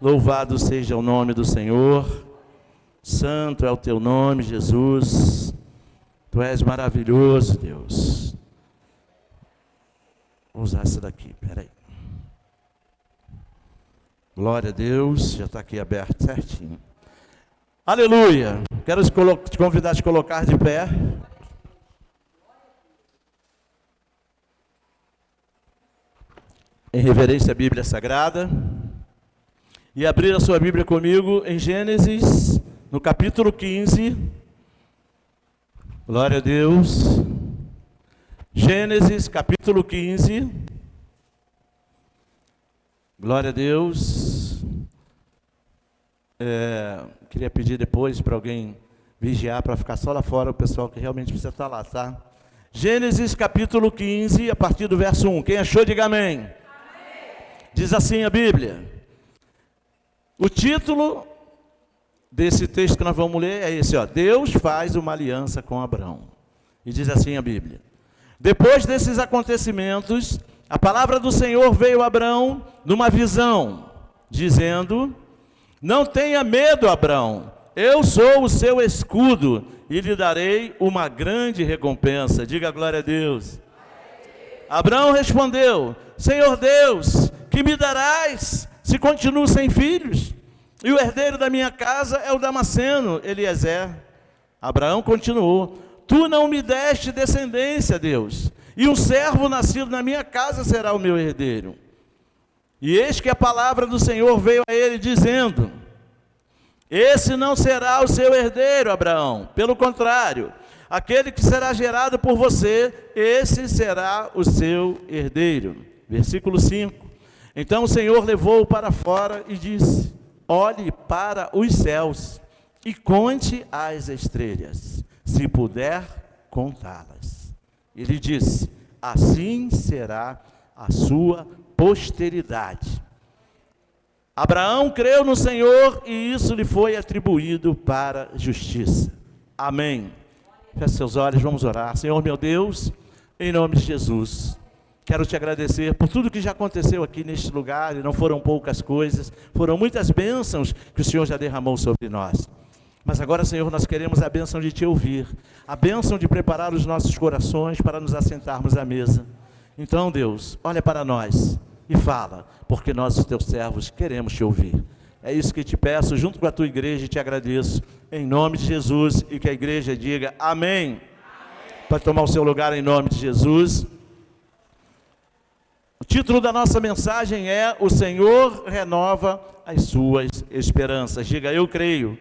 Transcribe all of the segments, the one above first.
Louvado seja o nome do Senhor. Santo é o teu nome, Jesus. Tu és maravilhoso, Deus. Vou usar essa daqui, peraí. Glória a Deus, já está aqui aberto certinho. Aleluia. Quero te convidar a te colocar de pé. Em reverência à Bíblia Sagrada. E abrir a sua Bíblia comigo em Gênesis, no capítulo 15. Glória a Deus. Gênesis, capítulo 15. Glória a Deus. Queria pedir depois para alguém vigiar, para ficar só lá fora, o pessoal que realmente precisa estar lá, tá? Gênesis, capítulo 15, a partir do verso 1. Quem achou, diga amém. Amém. Diz assim a Bíblia. O título desse texto que nós vamos ler é esse, ó. Deus faz uma aliança com Abrão. E diz assim a Bíblia. Depois desses acontecimentos, a palavra do Senhor veio a Abrão numa visão, dizendo: não tenha medo, Abrão, eu sou o seu escudo e lhe darei uma grande recompensa. Diga glória a Deus. Abrão respondeu: Senhor Deus, que me darás se continuo sem filhos? E o herdeiro da minha casa é o Damasceno, Eliezer. Abraão continuou: tu não me deste descendência, Deus, e um servo nascido na minha casa será o meu herdeiro. E eis que a palavra do Senhor veio a ele dizendo: esse não será o seu herdeiro, Abraão, pelo contrário, aquele que será gerado por você, esse será o seu herdeiro. Versículo 5. Então o Senhor levou-o para fora e disse: olhe para os céus e conte as estrelas, se puder contá-las. Ele disse: assim será a sua posteridade. Abraão creu no Senhor e isso lhe foi atribuído para justiça. Amém. Feche seus olhos, vamos orar. Senhor meu Deus, em nome de Jesus, quero te agradecer por tudo que já aconteceu aqui neste lugar, e não foram poucas coisas, foram muitas bênçãos que o Senhor já derramou sobre nós. Mas agora, Senhor, nós queremos a bênção de te ouvir, a bênção de preparar os nossos corações para nos assentarmos à mesa. Então, Deus, olha para nós e fala, porque nós, os teus servos, queremos te ouvir. É isso que te peço, junto com a tua igreja, e te agradeço, em nome de Jesus, e que a igreja diga amém. Amém. Pode tomar o seu lugar em nome de Jesus. O título da nossa mensagem é: o Senhor renova as suas esperanças. Diga, eu creio.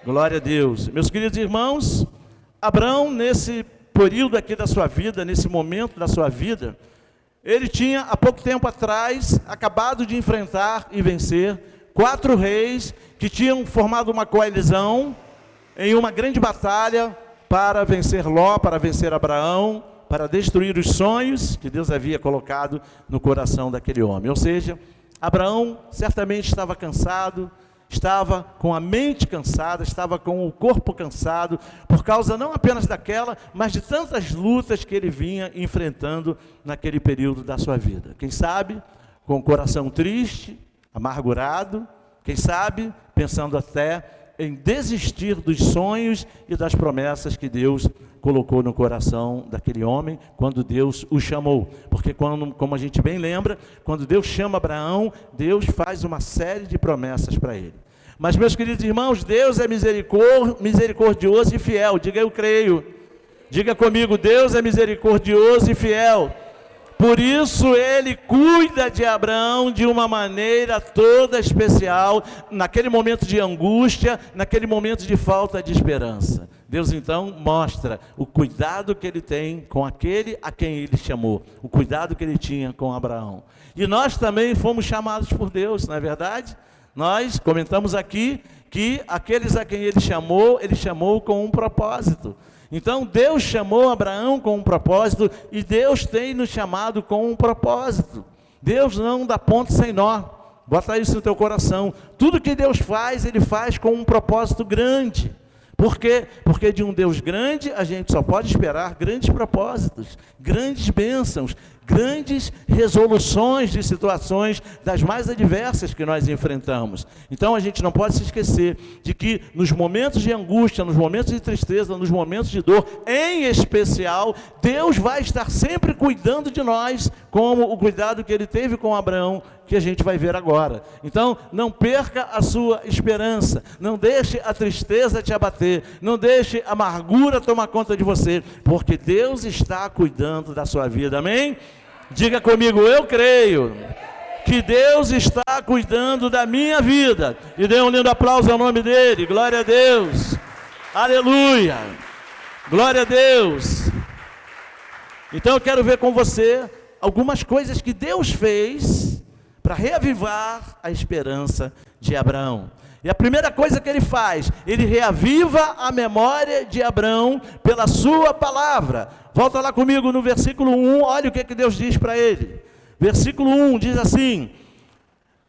Glória a Deus. Meus queridos irmãos, Abrão, nesse período aqui da sua vida, nesse momento da sua vida, ele tinha, há pouco tempo atrás, acabado de enfrentar e vencer 4 reis que tinham formado uma coalizão em uma grande batalha para vencer Ló, para vencer Abraão, para destruir os sonhos que Deus havia colocado no coração daquele homem. Ou seja, Abraão certamente estava cansado, estava com a mente cansada, estava com o corpo cansado, por causa não apenas daquela, mas de tantas lutas que ele vinha enfrentando naquele período da sua vida. Quem sabe, com o coração triste, amargurado, quem sabe, pensando até em desistir dos sonhos e das promessas que Deus colocou no coração daquele homem, quando Deus o chamou. Porque, como a gente bem lembra, quando Deus chama Abraão, Deus faz uma série de promessas para ele. Mas, meus queridos irmãos, Deus é misericordioso e fiel. Diga, eu creio. Diga comigo, Deus é misericordioso e fiel. Por isso ele cuida de Abraão de uma maneira toda especial, naquele momento de angústia, naquele momento de falta de esperança. Deus então mostra o cuidado que ele tem com aquele a quem ele chamou, o cuidado que ele tinha com Abraão. E nós também fomos chamados por Deus, não é verdade? Nós comentamos aqui que aqueles a quem ele chamou com um propósito. Então Deus chamou Abraão com um propósito e Deus tem nos chamado com um propósito. Deus não dá ponto sem nó. Bota isso no teu coração. Tudo que Deus faz, Ele faz com um propósito grande. Por quê? Porque de um Deus grande a gente só pode esperar grandes propósitos, grandes bênçãos, grandes resoluções de situações das mais adversas que nós enfrentamos. Então a gente não pode se esquecer de que nos momentos de angústia, nos momentos de tristeza, nos momentos de dor, em especial, Deus vai estar sempre cuidando de nós, como o cuidado que ele teve com Abraão, que a gente vai ver agora. Então, não perca a sua esperança, não deixe a tristeza te abater, não deixe a amargura tomar conta de você, porque Deus está cuidando da sua vida, amém? Diga comigo, eu creio que Deus está cuidando da minha vida, e dê um lindo aplauso ao nome dele, glória a Deus, aleluia, glória a Deus. Então eu quero ver com você algumas coisas que Deus fez para reavivar a esperança de Abraão. E a primeira coisa que ele faz, ele reaviva a memória de Abraão pela sua palavra. Volta lá comigo no versículo 1, olha o que Deus diz para ele. Versículo 1 diz assim: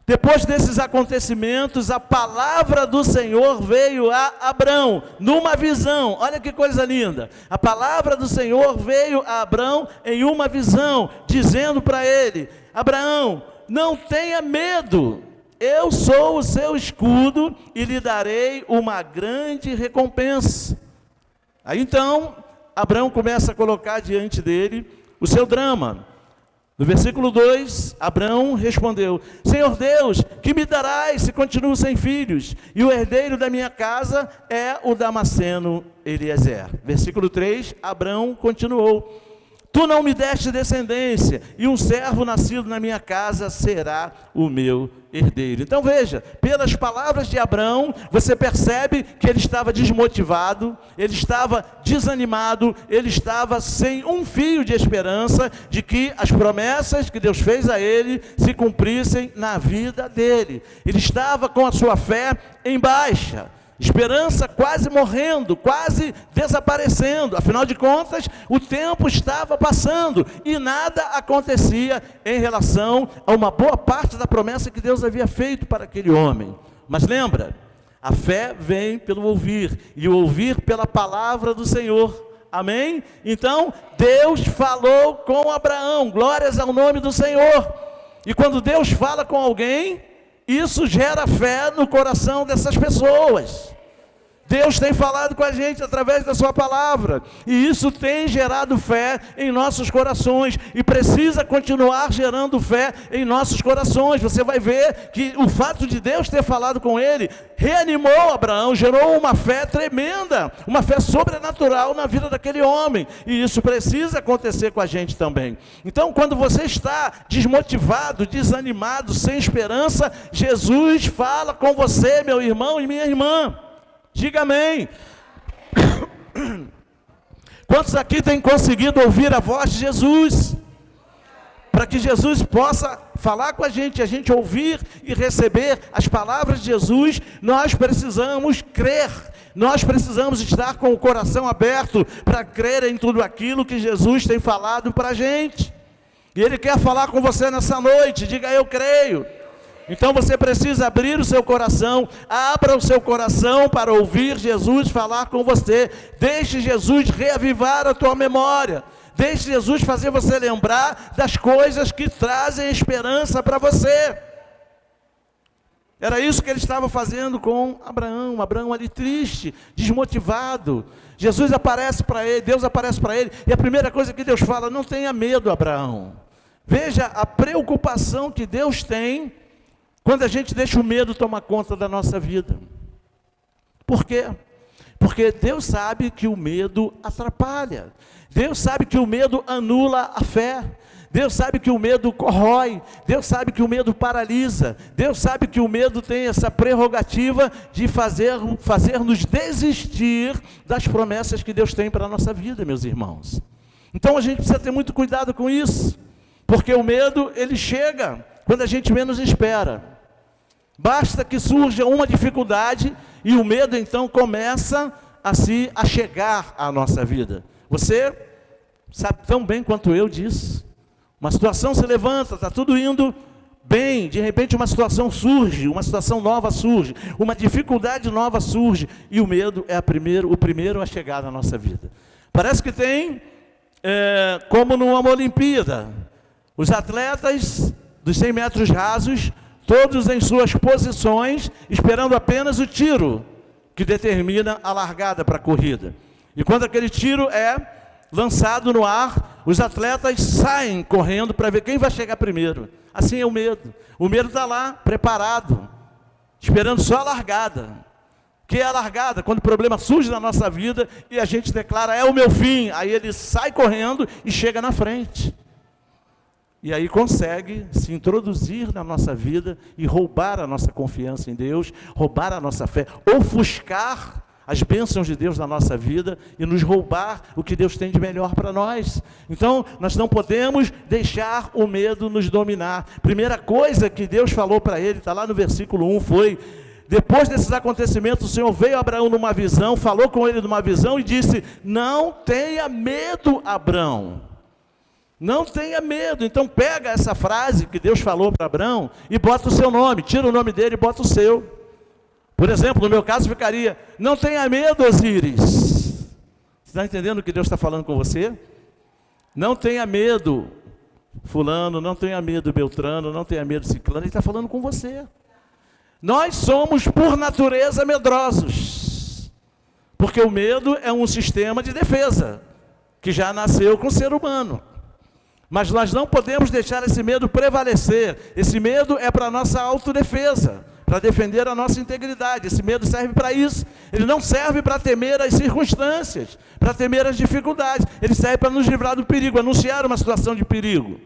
depois desses acontecimentos, a palavra do Senhor veio a Abraão, numa visão. Olha que coisa linda. A palavra do Senhor veio a Abraão em uma visão, dizendo para ele: Abraão, não tenha medo, eu sou o seu escudo e lhe darei uma grande recompensa. Aí então, Abraão começa a colocar diante dele o seu drama. No versículo 2, Abraão respondeu: Senhor Deus, que me darás se continuo sem filhos? E o herdeiro da minha casa é o Damasceno Eliezer. Versículo 3, Abraão continuou: Tu não me deste descendência, e um servo nascido na minha casa será o meu herdeiro. Então veja, pelas palavras de Abraão, você percebe que ele estava desmotivado, ele estava desanimado, ele estava sem um fio de esperança de que as promessas que Deus fez a ele se cumprissem na vida dele. Ele estava com a sua fé em baixa, esperança quase morrendo, quase desaparecendo. Afinal de contas, o tempo estava passando e nada acontecia em relação a uma boa parte da promessa que Deus havia feito para aquele homem. Mas lembra, a fé vem pelo ouvir, e o ouvir pela palavra do Senhor. Amém? Então, Deus falou com Abraão, glórias ao nome do Senhor. E quando Deus fala com alguém, isso gera fé no coração dessas pessoas. Deus tem falado com a gente através da sua palavra, e isso tem gerado fé em nossos corações, e precisa continuar gerando fé em nossos corações. Você vai ver que o fato de Deus ter falado com ele, reanimou Abraão, gerou uma fé tremenda, uma fé sobrenatural na vida daquele homem, e isso precisa acontecer com a gente também. Então, quando você está desmotivado, desanimado, sem esperança, Jesus fala com você, meu irmão e minha irmã. Diga amém. Quantos aqui têm conseguido ouvir a voz de Jesus? Para que Jesus possa falar com a gente ouvir e receber as palavras de Jesus, nós precisamos crer. Nós precisamos estar com o coração aberto para crer em tudo aquilo que Jesus tem falado para a gente. E Ele quer falar com você nessa noite. Diga: eu creio. Então você precisa abrir o seu coração, abra o seu coração para ouvir Jesus falar com você. Deixe Jesus reavivar a tua memória. Deixe Jesus fazer você lembrar das coisas que trazem esperança para você. Era isso que ele estava fazendo com Abraão. Abraão ali triste, desmotivado. Jesus aparece para ele, Deus aparece para ele, e a primeira coisa que Deus fala: não tenha medo, Abraão. Veja a preocupação que Deus tem quando a gente deixa o medo tomar conta da nossa vida. Por quê? Porque Deus sabe que o medo atrapalha. Deus sabe que o medo anula a fé. Deus sabe que o medo corrói. Deus sabe que o medo paralisa. Deus sabe que o medo tem essa prerrogativa de fazer-nos desistir das promessas que Deus tem para a nossa vida, meus irmãos. Então a gente precisa ter muito cuidado com isso, porque o medo, ele chega quando a gente menos espera. Basta que surja uma dificuldade e o medo então começa a chegar à nossa vida. Você sabe tão bem quanto eu disso. Uma situação se levanta, está tudo indo bem, de repente uma situação surge, uma situação nova surge, uma dificuldade nova surge, e o medo é o primeiro a chegar na nossa vida. Parece que tem, como numa Olimpíada, Os atletas dos 100 metros rasos, todos em suas posições, esperando apenas o tiro, que determina a largada para a corrida. E quando aquele tiro é lançado no ar, os atletas saem correndo para ver quem vai chegar primeiro. Assim é o medo. O medo está lá, preparado, esperando só a largada. Que é a largada, quando o problema surge na nossa vida e a gente declara, é o meu fim. Aí ele sai correndo e chega na frente. E aí consegue se introduzir na nossa vida e roubar a nossa confiança em Deus, roubar a nossa fé, ofuscar as bênçãos de Deus na nossa vida e nos roubar o que Deus tem de melhor para nós. Então, nós não podemos deixar o medo nos dominar. Primeira coisa que Deus falou para ele, está lá no versículo 1, foi: depois desses acontecimentos, o Senhor veio a Abraão numa visão, falou com ele numa visão e disse: não tenha medo, Abraão. Não tenha medo. Então pega essa frase que Deus falou para Abraão e bota o seu nome, tira o nome dele e bota o seu. Por exemplo, no meu caso ficaria: não tenha medo, Osíris. Você está entendendo o que Deus está falando com você? Não tenha medo, fulano, não tenha medo, Beltrano, não tenha medo, ciclano. Ele está falando com você. Nós somos, por natureza, medrosos. Porque o medo é um sistema de defesa, que já nasceu com o ser humano. Mas nós não podemos deixar esse medo prevalecer. Esse medo é para a nossa autodefesa, para defender a nossa integridade. Esse medo serve para isso. Ele não serve para temer as circunstâncias, para temer as dificuldades. Ele serve para nos livrar do perigo, anunciar uma situação de perigo.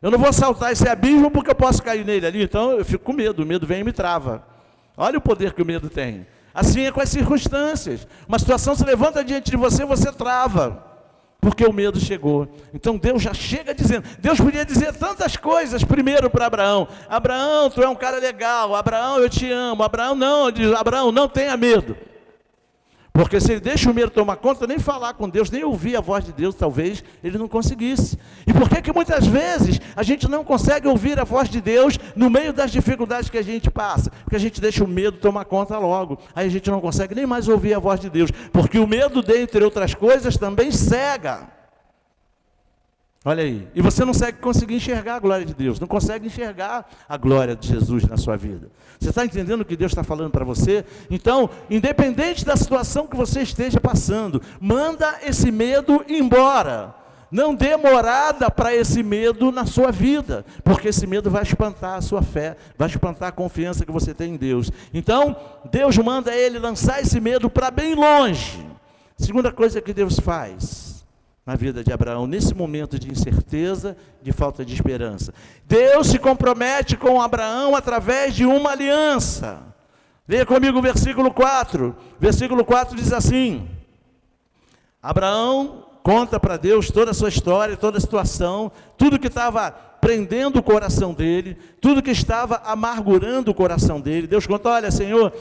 Eu não vou saltar esse abismo porque eu posso cair nele ali, então eu fico com medo. O medo vem e me trava. Olha o poder que o medo tem. Assim é com as circunstâncias. Uma situação se levanta diante de você, você trava. Porque o medo chegou. Então Deus já chega dizendo. Deus podia dizer tantas coisas primeiro para Abraão. Abraão, tu é um cara legal. Abraão, eu te amo. Abraão, não. Diz, Abraão, não tenha medo. Porque se ele deixa o medo tomar conta, nem falar com Deus, nem ouvir a voz de Deus, talvez ele não conseguisse. E por que muitas vezes a gente não consegue ouvir a voz de Deus no meio das dificuldades que a gente passa? Porque a gente deixa o medo tomar conta logo. Aí a gente não consegue nem mais ouvir a voz de Deus. Porque o medo, dentre outras coisas, também cega. Olha aí, e você não consegue enxergar a glória de Deus, não consegue enxergar a glória de Jesus na sua vida. Você está entendendo o que Deus está falando para você? Então, independente da situação que você esteja passando, manda esse medo embora. Não dê morada para esse medo na sua vida, porque esse medo vai espantar a sua fé, vai espantar a confiança que você tem em Deus. Então, Deus manda ele lançar esse medo para bem longe. Segunda coisa que Deus faz na vida de Abraão, nesse momento de incerteza, de falta de esperança. Deus se compromete com Abraão através de uma aliança. Leia comigo o versículo 4. Versículo 4 diz assim: Abraão conta para Deus toda a sua história, toda a situação, tudo que estava prendendo o coração dele, tudo que estava amargurando o coração dele. Deus conta: olha, Senhor,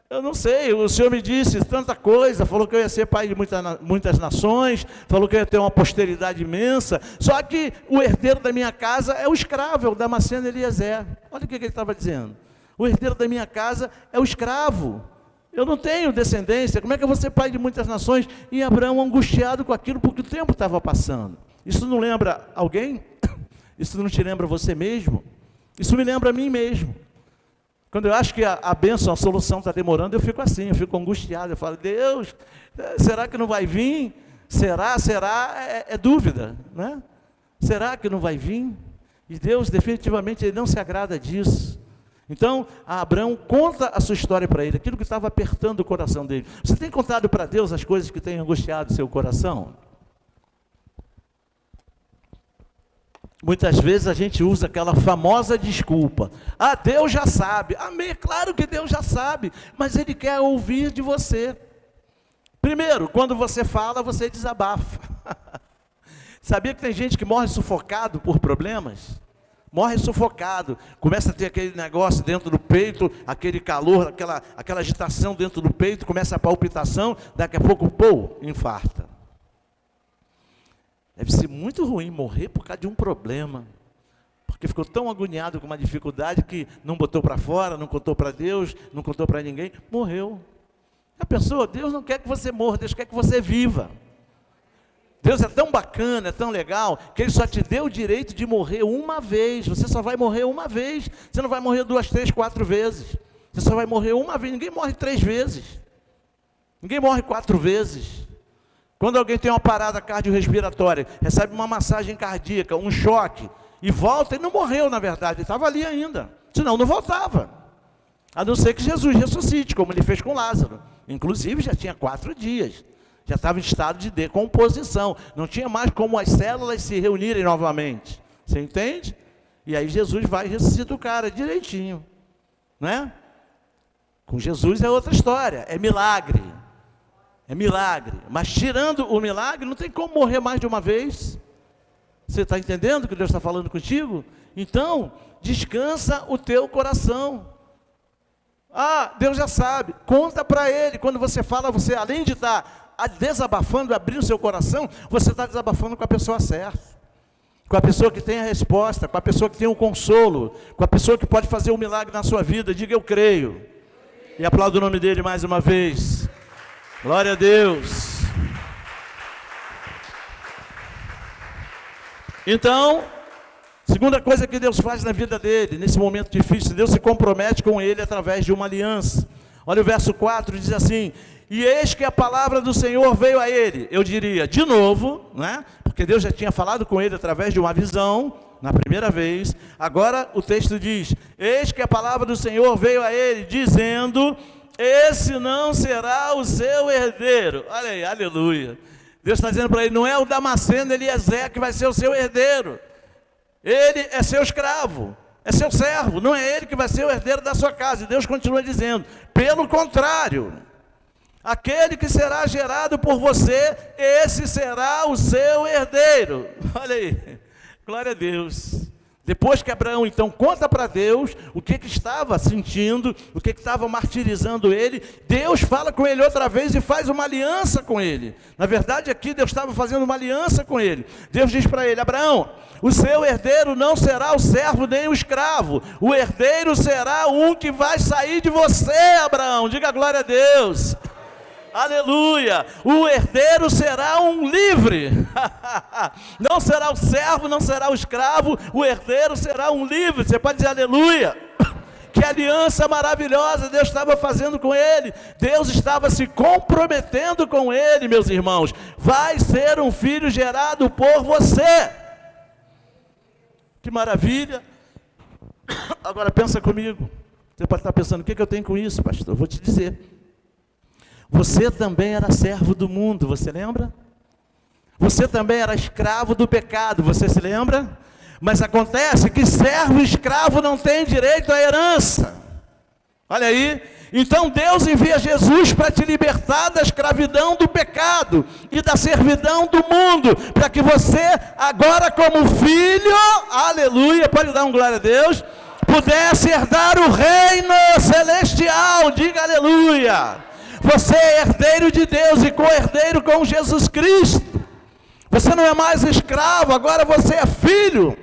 eu não sei, o Senhor me disse tanta coisa, falou que eu ia ser pai de muitas nações, falou que eu ia ter uma posteridade imensa, só que o herdeiro da minha casa é o escravo, é o Damasceno Eliezer. Olha o que ele estava dizendo: o herdeiro da minha casa é o escravo, eu não tenho descendência, como é que eu vou ser pai de muitas nações? E Abraão angustiado com aquilo, porque o tempo estava passando. Isso não lembra alguém? Isso não te lembra você mesmo? Isso me lembra a mim mesmo. Quando eu acho que a bênção, a solução está demorando, eu fico assim, eu fico angustiado, eu falo: Deus, será que não vai vir? Será? É dúvida, né? Será que não vai vir? E Deus definitivamente ele não se agrada disso. Então, Abraão conta a sua história para ele, aquilo que estava apertando o coração dele. Você tem contado para Deus as coisas que têm angustiado o seu coração? Muitas vezes a gente usa aquela famosa desculpa: ah, Deus já sabe. Amém, claro que Deus já sabe, mas Ele quer ouvir de você. Primeiro, quando você fala, você desabafa. Sabia que tem gente que morre sufocado por problemas? Morre sufocado, começa a ter aquele negócio dentro do peito, aquele calor, aquela agitação dentro do peito, começa a palpitação, daqui a pouco, infarta. Deve ser muito ruim morrer por causa de um problema, porque ficou tão agoniado com uma dificuldade que não botou para fora, não contou para Deus, não contou para ninguém, morreu. Já pensou? Deus não quer que você morra, Deus quer que você viva. Deus é tão bacana, é tão legal, que Ele só te deu o direito de morrer uma vez. Você só vai morrer uma vez. Você não vai morrer 2, 3, 4 vezes. Você só vai morrer uma vez. Ninguém morre 3 vezes. Ninguém morre 4 vezes. Quando alguém tem uma parada cardiorrespiratória, recebe uma massagem cardíaca, um choque, e volta, ele não morreu na verdade, ele estava ali ainda. Senão não voltava. A não ser que Jesus ressuscite, como Ele fez com Lázaro. Inclusive já tinha 4 dias. Já estava em estado de decomposição. Não tinha mais como as células se reunirem novamente. Você entende? E aí Jesus vai e ressuscita o cara direitinho. Né? Com Jesus é outra história. É milagre. É milagre. Mas tirando o milagre, não tem como morrer mais de uma vez. Você está entendendo o que Deus está falando contigo? Então, descansa o teu coração. Ah, Deus já sabe. Conta para Ele. Quando você fala, você além de estar desabafando, abrindo o seu coração, você está desabafando com a pessoa certa. Com a pessoa que tem a resposta, com a pessoa que tem o consolo, com a pessoa que pode fazer um milagre na sua vida. Diga, eu creio. E aplaudo o nome dele mais uma vez. Glória a Deus. Então, segunda coisa que Deus faz na vida dele, nesse momento difícil, Deus se compromete com ele através de uma aliança. Olha o verso 4, diz assim: e eis que a palavra do Senhor veio a ele. Eu diria, de novo, né? Porque Deus já tinha falado com ele através de uma visão, na primeira vez. Agora o texto diz: eis que a palavra do Senhor veio a ele, dizendo: esse não será o seu herdeiro. Olha aí, aleluia. Deus está dizendo para ele, não é o Damasceno Eliezer que vai ser o seu herdeiro. Ele é seu escravo, é seu servo, não é ele que vai ser o herdeiro da sua casa. E Deus continua dizendo, pelo contrário, aquele que será gerado por você, esse será o seu herdeiro. Olha aí, glória a Deus. Depois que Abraão então conta para Deus o que estava sentindo, o que estava martirizando ele, Deus fala com ele outra vez e faz uma aliança com ele. Na verdade aqui Deus estava fazendo uma aliança com ele. Deus diz para ele, Abraão, o seu herdeiro não será o servo nem o escravo, o herdeiro será um que vai sair de você, Abraão. Diga glória a Deus. Aleluia, o herdeiro será um livre, não será o servo, não será o escravo, o herdeiro será um livre. Você pode dizer aleluia. Que aliança maravilhosa Deus estava fazendo com ele, Deus estava se comprometendo com ele, meus irmãos, vai ser um filho gerado por você. Que maravilha. Agora pensa comigo, você pode estar pensando, o que eu tenho com isso, pastor? Eu vou te dizer. Você também era servo do mundo, você lembra? Você também era escravo do pecado, você se lembra? Mas acontece que servo e escravo não têm direito à herança. Olha aí, então Deus envia Jesus para te libertar da escravidão do pecado e da servidão do mundo, para que você agora como filho, aleluia, pode dar um glória a Deus, pudesse herdar o reino celestial. Diga aleluia. Você é herdeiro de Deus e co-herdeiro com Jesus Cristo. Você não é mais escravo, agora você é filho.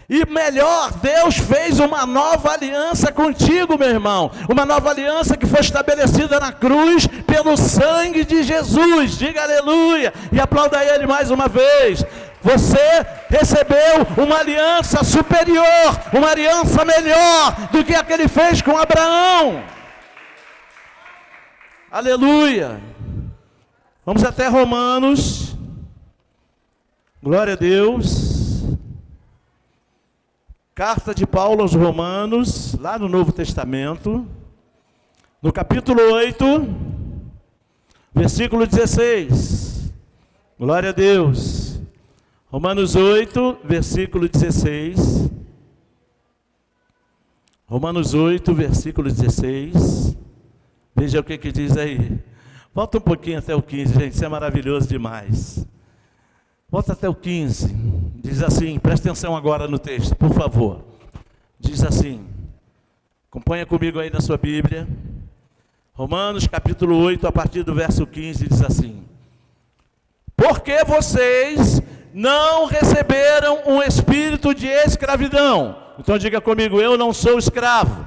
E melhor, Deus fez uma nova aliança contigo, meu irmão. Uma nova aliança que foi estabelecida na cruz pelo sangue de Jesus. Diga aleluia e aplauda Ele mais uma vez. Você recebeu uma aliança superior, uma aliança melhor do que a que Ele fez com Abraão. Aleluia. Vamos até Romanos. Glória a Deus. Carta de Paulo aos Romanos, lá no Novo Testamento, no capítulo 8, versículo 16. Glória a Deus. Romanos 8, versículo 16. Romanos 8, versículo 16. Veja o que diz aí. Volta um pouquinho até o 15, gente, isso é maravilhoso demais. Volta até o 15. Diz assim, presta atenção agora no texto, por favor. Diz assim, acompanha comigo aí na sua Bíblia. Romanos capítulo 8, a partir do verso 15, diz assim: porque vocês não receberam um espírito de escravidão. Então diga comigo, eu não sou escravo.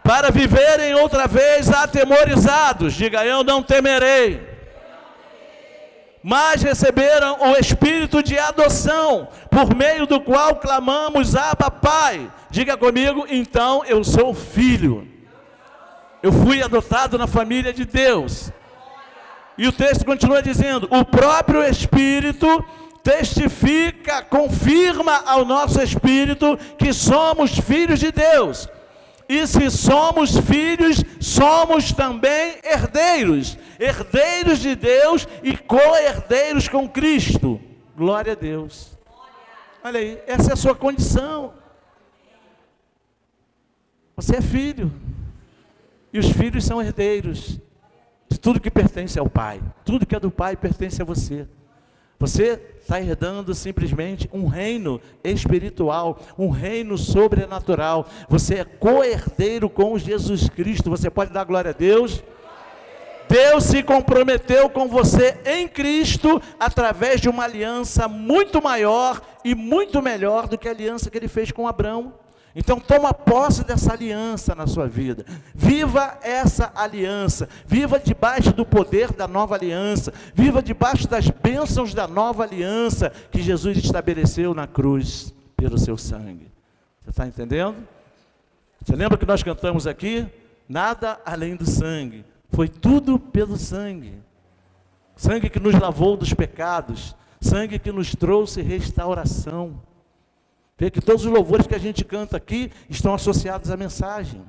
Para viverem outra vez atemorizados. Diga, eu não temerei. mas receberam o Espírito de adoção, por meio do qual clamamos, Abba, Pai. Diga comigo, então eu sou filho. Eu fui adotado na família de Deus. E o texto continua dizendo, o próprio Espírito testifica, confirma ao nosso espírito que somos filhos de Deus. E se somos filhos, somos também herdeiros. Herdeiros de Deus e co-herdeiros com Cristo. Glória a Deus. Olha aí, essa é a sua condição. Você é filho. E os filhos são herdeiros de tudo que pertence ao Pai. Tudo que é do Pai pertence a você. Você está herdando simplesmente um reino espiritual, um reino sobrenatural. Você é co-herdeiro com Jesus Cristo. Você pode dar glória a Deus? Deus se comprometeu com você em Cristo através de uma aliança muito maior e muito melhor do que a aliança que Ele fez com Abraão. Então toma posse dessa aliança na sua vida, viva essa aliança, viva debaixo do poder da nova aliança, viva debaixo das bênçãos da nova aliança que Jesus estabeleceu na cruz pelo seu sangue. Você está entendendo? Você lembra que nós cantamos aqui? Nada além do sangue, foi tudo pelo sangue, sangue que nos lavou dos pecados, sangue que nos trouxe restauração. Vê que todos os louvores que a gente canta aqui estão associados à mensagem.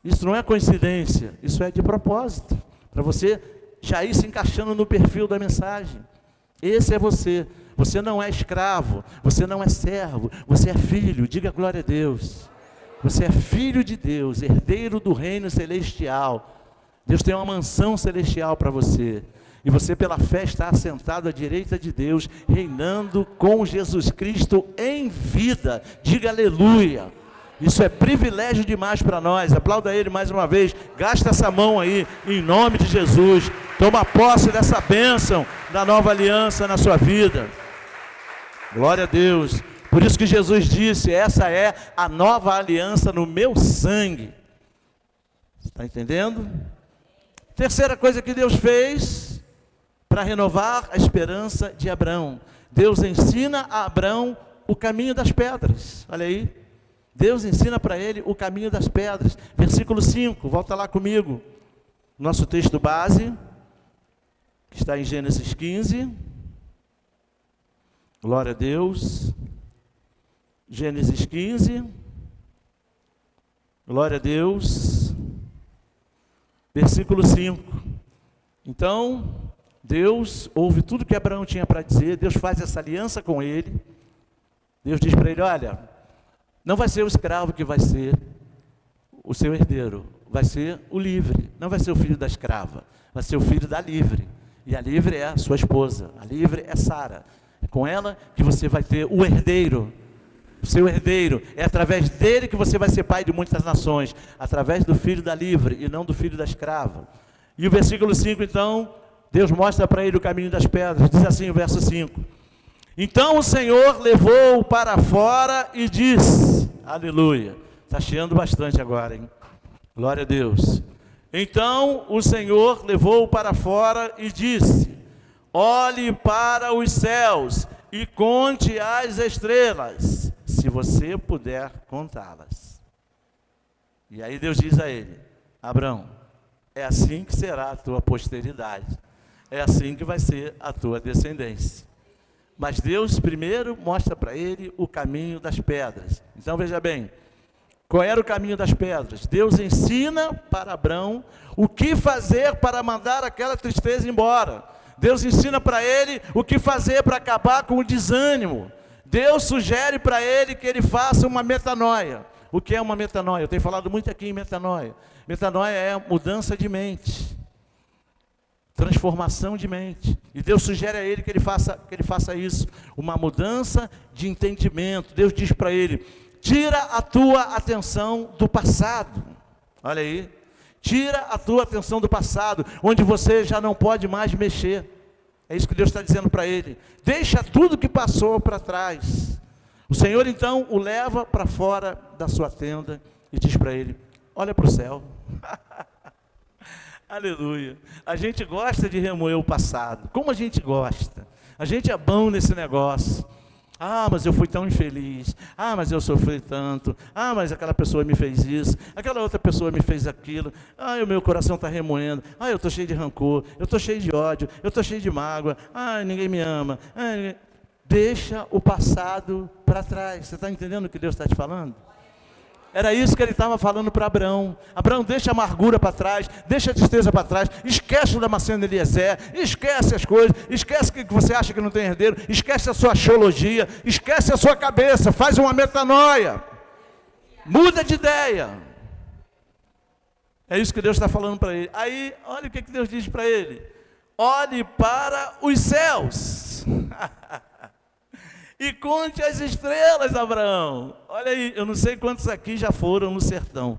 Isso não é coincidência, isso é de propósito, para você já ir se encaixando no perfil da mensagem. Esse é você. Você não é escravo, você não é servo, você é filho. Diga glória a Deus. Você é filho de Deus, herdeiro do reino celestial. Deus tem uma mansão celestial para você. E você pela fé está assentado à direita de Deus, reinando com Jesus Cristo em vida. Diga aleluia. Isso é privilégio demais para nós. Aplauda Ele mais uma vez. Gasta essa mão aí, em nome de Jesus. Toma posse dessa bênção da nova aliança na sua vida. Glória a Deus. Por isso que Jesus disse, essa é a nova aliança no meu sangue. Está entendendo? Terceira coisa que Deus fez para renovar a esperança de Abraão. Deus ensina a Abraão o caminho das pedras. Olha aí. Deus ensina para ele o caminho das pedras. Versículo 5, volta lá comigo. Nosso texto base, que está em Gênesis 15. Glória a Deus. Gênesis 15. Glória a Deus. Versículo 5. Então, Deus ouve tudo que Abraão tinha para dizer, Deus faz essa aliança com ele, Deus diz para ele, olha, não vai ser o escravo que vai ser o seu herdeiro, vai ser o livre, não vai ser o filho da escrava, vai ser o filho da livre, e a livre é a sua esposa, a livre é Sara, é com ela que você vai ter o herdeiro, o seu herdeiro, é através dele que você vai ser pai de muitas nações, através do filho da livre e não do filho da escrava. E o versículo 5 então, Deus mostra para ele o caminho das pedras, diz assim o verso 5, então o Senhor levou-o para fora e disse, aleluia, está chiando bastante agora, hein? Glória a Deus. Então o Senhor levou-o para fora e disse, olhe para os céus e conte as estrelas, se você puder contá-las. E aí Deus diz a ele, Abraão, é assim que será a tua posteridade. É assim que vai ser a tua descendência. Mas Deus primeiro mostra para ele o caminho das pedras. Então veja bem, qual era o caminho das pedras? Deus ensina para Abraão o que fazer para mandar aquela tristeza embora. Deus ensina para ele o que fazer para acabar com o desânimo. Deus sugere para ele que ele faça uma metanoia. O que é uma metanoia? Eu tenho falado muito aqui em metanoia. Metanoia é mudança de mente, transformação de mente. E Deus sugere a ele que ele faça isso, uma mudança de entendimento. Deus diz para ele, tira a tua atenção do passado. Olha aí, tira a tua atenção do passado, onde você já não pode mais mexer. É isso que Deus está dizendo para ele. Deixa tudo que passou para trás. O Senhor então o leva para fora da sua tenda e diz para ele, olha para o céu. Aleluia. A gente gosta de remoer o passado. Como a gente gosta. A gente é bom nesse negócio. Ah, mas eu fui tão infeliz. Ah, mas eu sofri tanto. Ah, mas aquela pessoa me fez isso. Aquela outra pessoa me fez aquilo. Ah, o meu coração está remoendo. Ah, eu estou cheio de rancor. Eu estou cheio de ódio. Eu estou cheio de mágoa. Ah, ninguém me ama. Deixa o passado para trás. Você está entendendo o que Deus está te falando? Era isso que ele estava falando para Abraão. Abraão, deixa a amargura para trás, deixa a tristeza para trás, esquece o Damasceno de Eliezer, esquece as coisas, esquece que você acha que não tem herdeiro, esquece a sua axiologia, esquece a sua cabeça, faz uma metanoia, muda de ideia. É isso que Deus está falando para ele. Aí, olha o que Deus diz para ele: olhe para os céus. E conte as estrelas, Abraão. Olha aí, eu não sei quantos aqui já foram no sertão.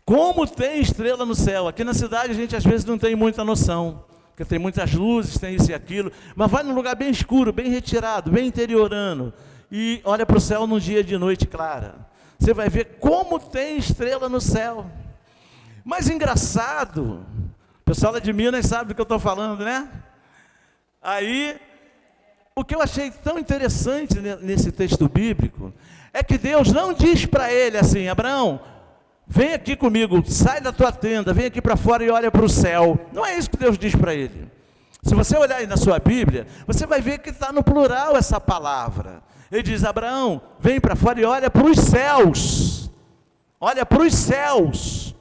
Como tem estrela no céu. Aqui na cidade a gente às vezes não tem muita noção, porque tem muitas luzes, tem isso e aquilo. Mas vai num lugar bem escuro, bem retirado, bem interiorano. E olha para o céu num dia de noite clara. Você vai ver como tem estrela no céu. Mas engraçado, o pessoal lá de Minas sabe do que eu estou falando, né? Aí... o que eu achei tão interessante nesse texto bíblico é que Deus não diz para ele assim: Abraão, vem aqui comigo, sai da tua tenda, vem aqui para fora e olha para o céu. Não é isso que Deus diz para ele. Se você olhar aí na sua Bíblia, você vai ver que está no plural essa palavra. Ele diz: Abraão, vem para fora e olha para os céus. Olha para os céus.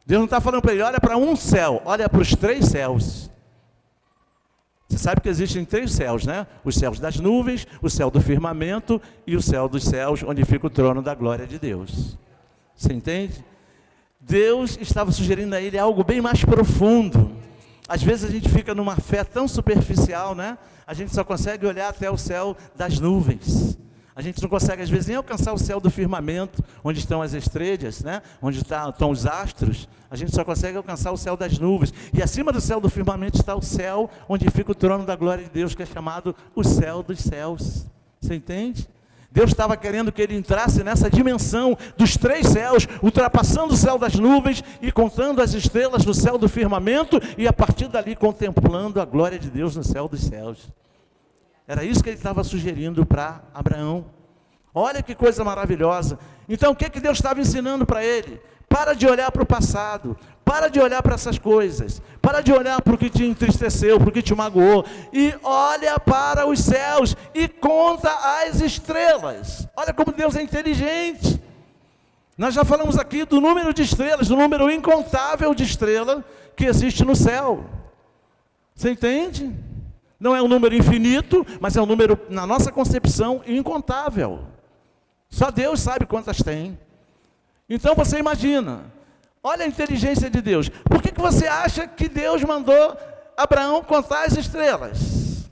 Deus não está falando para ele, olha para um céu, olha para os 3 céus. Você sabe que existem 3 céus, né? Os céus das nuvens, o céu do firmamento e o céu dos céus, onde fica o trono da glória de Deus. Você entende? Deus estava sugerindo a ele algo bem mais profundo. Às vezes a gente fica numa fé tão superficial, né? A gente só consegue olhar até o céu das nuvens. A gente não consegue, às vezes, nem alcançar o céu do firmamento, onde estão as estrelas, né? Onde estão os astros. A gente só consegue alcançar o céu das nuvens. E acima do céu do firmamento está o céu, onde fica o trono da glória de Deus, que é chamado o céu dos céus. Você entende? Deus estava querendo que ele entrasse nessa dimensão dos 3 céus, ultrapassando o céu das nuvens e contando as estrelas no céu do firmamento, e a partir dali contemplando a glória de Deus no céu dos céus. Era isso que ele estava sugerindo para Abraão. Olha que coisa maravilhosa. Então o que Deus estava ensinando para ele? Para de olhar para o passado, para de olhar para essas coisas, para de olhar para o que te entristeceu, para o que te magoou, e olha para os céus e conta as estrelas. Olha como Deus é inteligente. Nós já falamos aqui do número de estrelas, do número incontável de estrelas que existe no céu. Você entende? Não é um número infinito, mas é um número, na nossa concepção, incontável. Só Deus sabe quantas tem. Então você imagina, olha a inteligência de Deus. Por que você acha que Deus mandou Abraão contar as estrelas?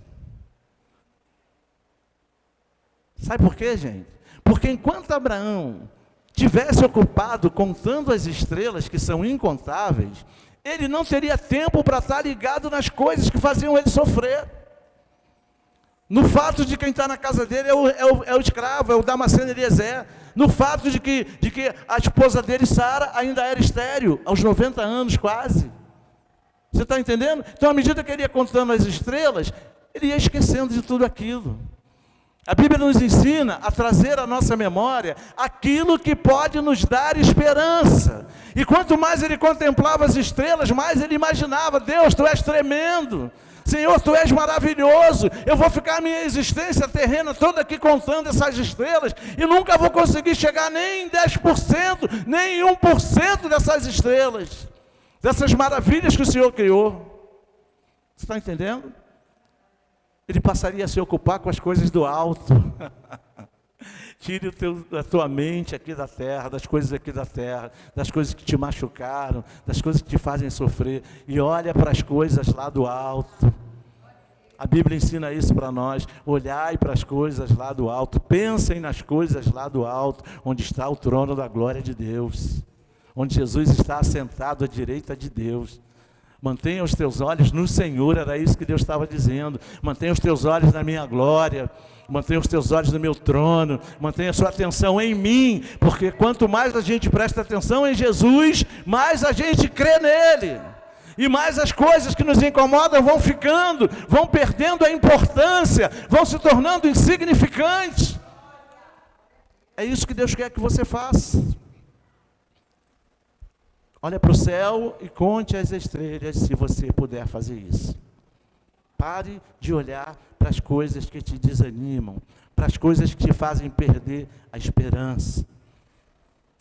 Sabe por quê, gente? Porque enquanto Abraão tivesse ocupado contando as estrelas, que são incontáveis, ele não teria tempo para estar ligado nas coisas que faziam ele sofrer. No fato de quem está na casa dele é o escravo, é o Damasceno de Eliezer. No fato de que a esposa dele, Sara, ainda era estéril, aos 90 anos quase. Você está entendendo? Então, à medida que ele ia contando as estrelas, ele ia esquecendo de tudo aquilo. A Bíblia nos ensina a trazer à nossa memória aquilo que pode nos dar esperança. E quanto mais ele contemplava as estrelas, mais ele imaginava: Deus, Tu és tremendo. Senhor, Tu és maravilhoso. Eu vou ficar a minha existência terrena toda aqui contando essas estrelas e nunca vou conseguir chegar nem em 10%, nem em 1% dessas estrelas, dessas maravilhas que o Senhor criou. Você está entendendo? Ele passaria a se ocupar com as coisas do alto. Tire a tua mente aqui da terra, das coisas aqui da terra, das coisas que te machucaram, das coisas que te fazem sofrer, e olha para as coisas lá do alto. A Bíblia ensina isso para nós: olhai para as coisas lá do alto, pensem nas coisas lá do alto, onde está o trono da glória de Deus, onde Jesus está assentado à direita de Deus. Mantenha os teus olhos no Senhor, era isso que Deus estava dizendo. Mantenha os teus olhos na minha glória, mantenha os teus olhos no meu trono, mantenha a sua atenção em mim, porque quanto mais a gente presta atenção em Jesus, mais a gente crê nele. E mais as coisas que nos incomodam vão ficando, vão perdendo a importância, vão se tornando insignificantes. É isso que Deus quer que você faça. Olha para o céu e conte as estrelas, se você puder fazer isso. Pare de olhar para as coisas que te desanimam, para as coisas que te fazem perder a esperança.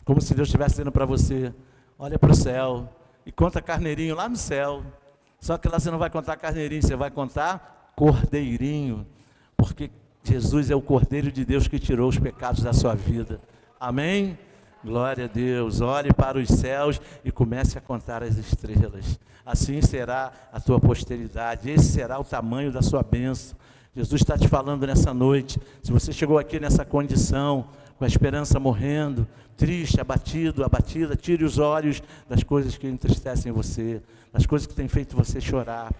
Como se Deus estivesse dizendo para você, olha para o céu e conta carneirinho lá no céu. Só que lá você não vai contar carneirinho, você vai contar cordeirinho, porque Jesus é o Cordeiro de Deus que tirou os pecados da sua vida. Amém? Glória a Deus. Olhe para os céus e comece a contar as estrelas. Assim será a tua posteridade. Esse será o tamanho da sua bênção. Jesus está te falando nessa noite. Se você chegou aqui nessa condição, com a esperança morrendo, triste, abatido, abatida, tire os olhos das coisas que entristecem você, das coisas que têm feito você chorar,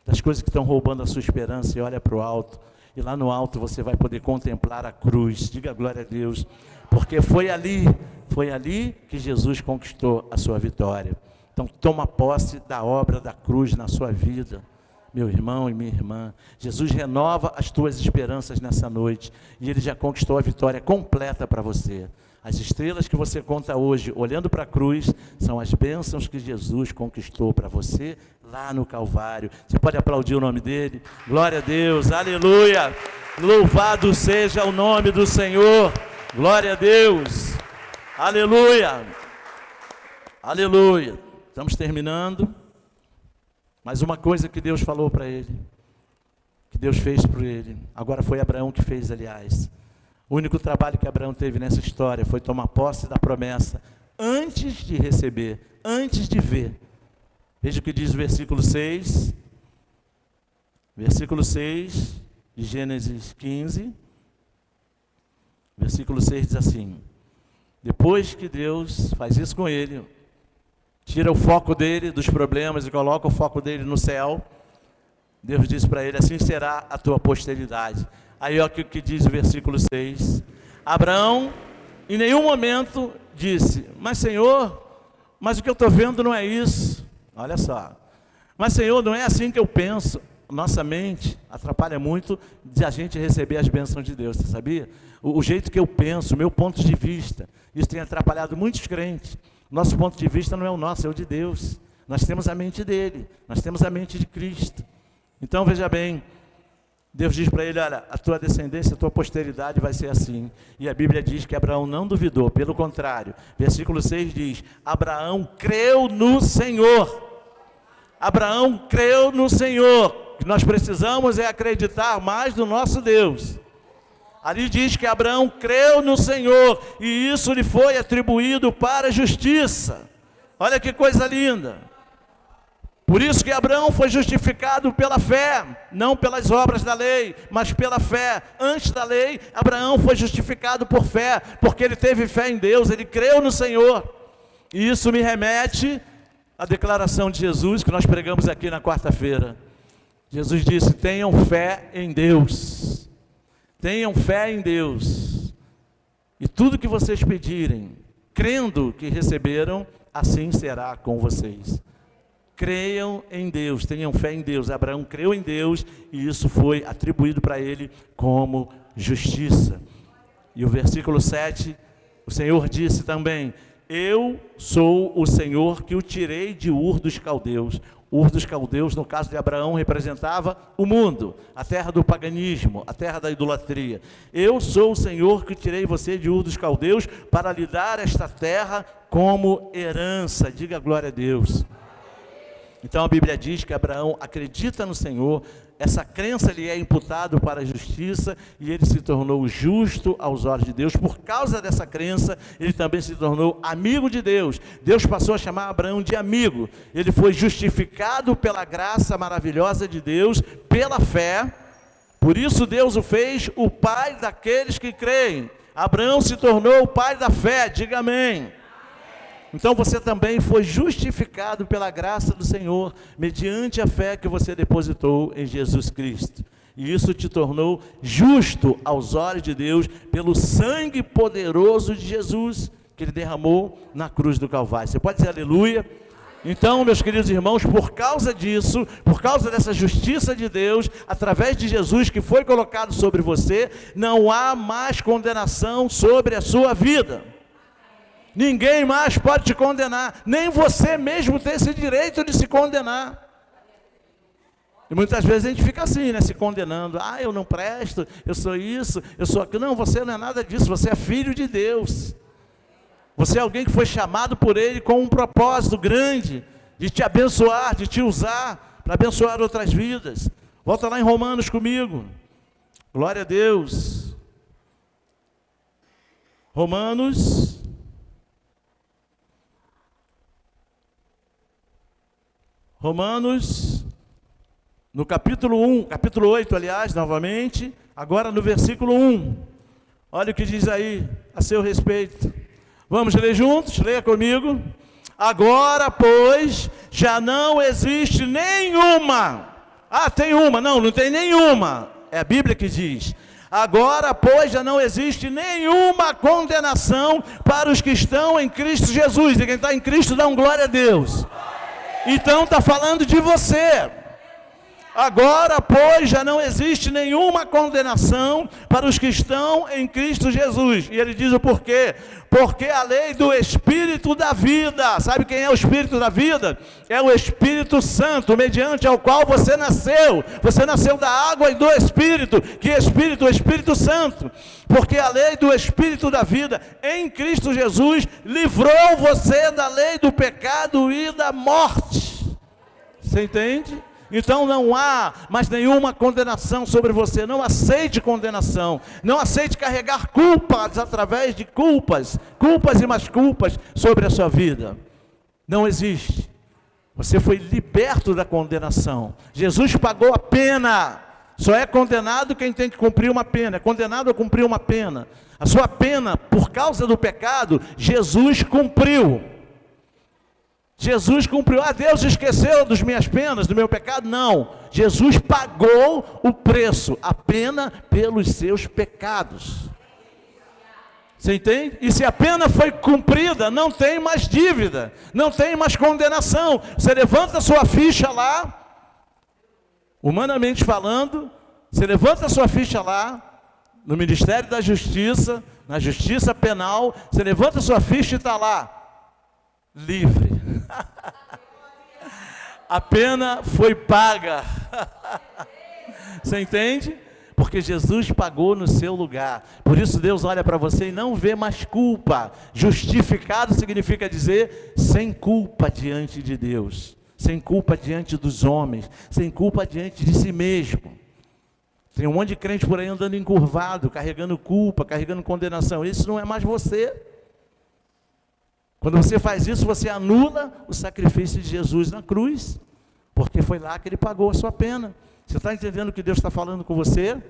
das coisas que estão roubando a sua esperança, e olha para o alto. E lá no alto você vai poder contemplar a cruz. Diga glória a Deus. Porque foi ali que Jesus conquistou a sua vitória. Então toma posse da obra da cruz na sua vida, meu irmão e minha irmã. Jesus renova as tuas esperanças nessa noite, e Ele já conquistou a vitória completa para você. As estrelas que você conta hoje, olhando para a cruz, são as bênçãos que Jesus conquistou para você lá no Calvário. Você pode aplaudir o nome dele? Glória a Deus, aleluia! Louvado seja o nome do Senhor, glória a Deus, aleluia, aleluia. Estamos terminando. Mas uma coisa que Deus falou para ele, que Deus fez por ele, agora foi Abraão que fez, aliás. O único trabalho que Abraão teve nessa história foi tomar posse da promessa antes de receber, antes de ver. Veja o que diz o versículo 6. Versículo 6 de Gênesis 15. Versículo 6 diz assim: depois que Deus faz isso com ele, tira o foco dele dos problemas e coloca o foco dele no céu, Deus diz para ele, assim será a tua posteridade. Aí olha o que diz o versículo 6. Abraão em nenhum momento disse, mas Senhor, mas o que eu estou vendo não é isso. Olha só, mas Senhor, não é assim que eu penso. Nossa mente atrapalha muito de a gente receber as bênçãos de Deus, você sabia? O jeito que eu penso, o meu ponto de vista, isso tem atrapalhado muitos crentes. Nosso ponto de vista não é o nosso, é o de Deus. Nós temos a mente dele, nós temos a mente de Cristo. Então veja bem, Deus diz para ele, olha, a tua descendência, a tua posteridade vai ser assim. E a Bíblia diz que Abraão não duvidou, pelo contrário. Versículo 6 diz, Abraão creu no Senhor. Abraão creu no Senhor. O que nós precisamos é acreditar mais no nosso Deus. Ali diz que Abraão creu no Senhor e isso lhe foi atribuído para a justiça. Olha que coisa linda. Por isso que Abraão foi justificado pela fé, não pelas obras da lei, mas pela fé. Antes da lei, Abraão foi justificado por fé, porque ele teve fé em Deus, ele creu no Senhor. E isso me remete à declaração de Jesus que nós pregamos aqui na quarta-feira. Jesus disse, tenham fé em Deus. Tenham fé em Deus, e tudo que vocês pedirem, crendo que receberam, assim será com vocês. Creiam em Deus, tenham fé em Deus. Abraão creu em Deus, e isso foi atribuído para ele como justiça. E o versículo 7, o Senhor disse também, eu sou o Senhor que o tirei de Ur dos Caldeus. Ur dos Caldeus, no caso de Abraão, representava o mundo, a terra do paganismo, a terra da idolatria. Eu sou o Senhor que tirei você de Ur dos Caldeus para lhe dar esta terra como herança. Diga glória a Deus. Então a Bíblia diz que Abraão acredita no Senhor, essa crença lhe é imputado para a justiça e ele se tornou justo aos olhos de Deus. Por causa dessa crença, ele também se tornou amigo de Deus. Deus passou a chamar Abraão de amigo. Ele foi justificado pela graça maravilhosa de Deus, pela fé. Por isso Deus o fez o pai daqueles que creem. Abraão se tornou o pai da fé, diga amém. Então você também foi justificado pela graça do Senhor, mediante a fé que você depositou em Jesus Cristo. E isso te tornou justo aos olhos de Deus, pelo sangue poderoso de Jesus, que Ele derramou na cruz do Calvário. Você pode dizer aleluia? Então, meus queridos irmãos, por causa disso, por causa dessa justiça de Deus, através de Jesus que foi colocado sobre você, não há mais condenação sobre a sua vida. Ninguém mais pode te condenar, nem você mesmo tem esse direito de se condenar. E muitas vezes a gente fica assim, né, se condenando. Ah, eu não presto, eu sou isso, eu sou aquilo. Não, você não é nada disso, você é filho de Deus. Você é alguém que foi chamado por Ele com um propósito grande, de te abençoar, de te usar, para abençoar outras vidas. Volta lá em Romanos comigo. Glória a Deus. Romanos. No capítulo 1, capítulo 8, aliás, novamente, agora no versículo 1. Olha o que diz aí a seu respeito. Vamos ler juntos? Leia comigo. Agora, pois, já não existe nenhuma. Ah, tem uma. Não, não tem nenhuma. É a Bíblia que diz. Agora, pois, já não existe nenhuma condenação para os que estão em Cristo Jesus. E quem está em Cristo, dá um glória a Deus. Então está falando de você. Agora, pois, já não existe nenhuma condenação para os que estão em Cristo Jesus. E ele diz o porquê. Porque a lei do Espírito da vida, sabe quem é o Espírito da vida? É o Espírito Santo, mediante ao qual você nasceu. Você nasceu da água e do Espírito. Que Espírito? O Espírito Santo. Porque a lei do Espírito da vida em Cristo Jesus livrou você da lei do pecado e da morte. Você entende? Então não há mais nenhuma condenação sobre você. Não aceite condenação. Não aceite carregar culpas através de culpas e mais culpas sobre a sua vida. Não existe. Você foi liberto da condenação. Jesus pagou a pena. Só é condenado quem tem que cumprir uma pena. É condenado a cumprir uma pena. A sua pena, por causa do pecado, Jesus cumpriu. Jesus cumpriu. Ah, Deus esqueceu das minhas penas, do meu pecado? Não. Jesus pagou o preço, a pena pelos seus pecados. Você entende? E se a pena foi cumprida, não tem mais dívida, não tem mais condenação. Você levanta a sua ficha lá, humanamente falando, você levanta a sua ficha lá, no Ministério da Justiça, na Justiça Penal, você levanta a sua ficha e está lá, livre. A pena foi paga. Você entende? Porque Jesus pagou no seu lugar. Por isso Deus olha para você e não vê mais culpa. Justificado significa dizer sem culpa diante de Deus, sem culpa diante dos homens, sem culpa diante de si mesmo. Tem um monte de crente por aí andando encurvado, carregando culpa, carregando condenação. Isso não é mais você. Quando você faz isso, você anula o sacrifício de Jesus na cruz, porque foi lá que Ele pagou a sua pena. Você está entendendo o que Deus está falando com você?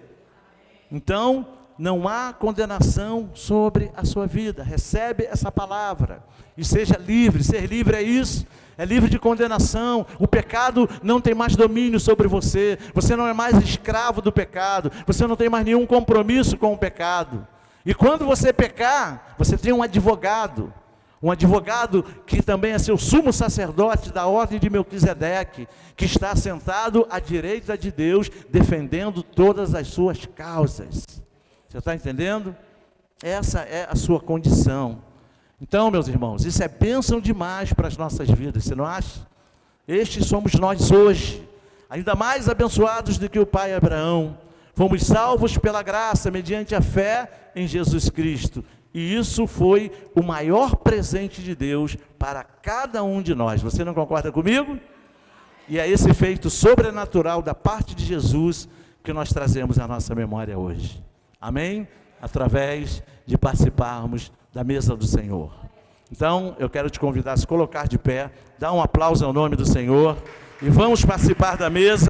Então, não há condenação sobre a sua vida. Recebe essa palavra e seja livre. Ser livre é isso. É livre de condenação. O pecado não tem mais domínio sobre você. Você não é mais escravo do pecado. Você não tem mais nenhum compromisso com o pecado. E quando você pecar, você tem um advogado. Um advogado que também é seu sumo sacerdote da ordem de Melquisedeque, que está sentado à direita de Deus, defendendo todas as suas causas. Você está entendendo? Essa é a sua condição. Então, meus irmãos, isso é bênção demais para as nossas vidas, você não acha? Estes somos nós hoje, ainda mais abençoados do que o pai Abraão. Fomos salvos pela graça, mediante a fé em Jesus Cristo. E isso foi o maior presente de Deus para cada um de nós. Você não concorda comigo? E é esse feito sobrenatural da parte de Jesus que nós trazemos à nossa memória hoje. Amém? Através de participarmos da mesa do Senhor. Então, eu quero te convidar a se colocar de pé, dar um aplauso ao nome do Senhor e vamos participar da mesa.